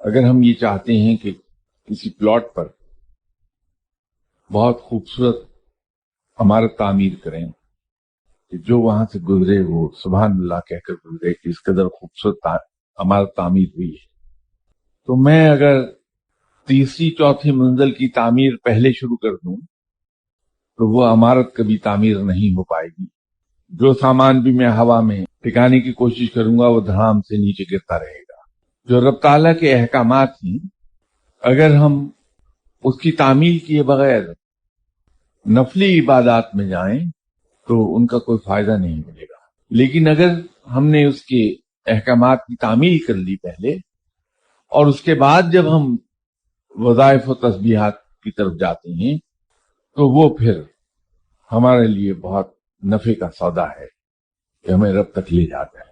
अगर हम ये चाहते हैं कि किसी प्लॉट पर बहुत खूबसूरत इमारत तामीर करें कि जो वहां से गुजरे वो सुभान अल्लाह कहकर गुजरे कि इस कदर खूबसूरत इमारत तामीर हुई है, तो मैं अगर तीसरी चौथी मंजिल की तामीर पहले शुरू कर दूं तो वो इमारत कभी तामीर नहीं हो पाएगी। जो सामान भी मैं हवा में टिकाने की कोशिश करूंगा वो धड़ाम से नीचे गिरता रहेगा। जो रब ताला के अहकामात हैं, अगर हम उसकी तामील किए बगैर नफली इबादत में जाएं तो उनका कोई फायदा नहीं मिलेगा। लेकिन अगर हमने उसके अहकामात की तामील कर ली पहले और उसके बाद जब हम वज़ाइफ और तस्बीहात की तरफ जाते हैं तो वो फिर हमारे लिए बहुत नफे का सौदा है कि हमें रब तक ले जाता है।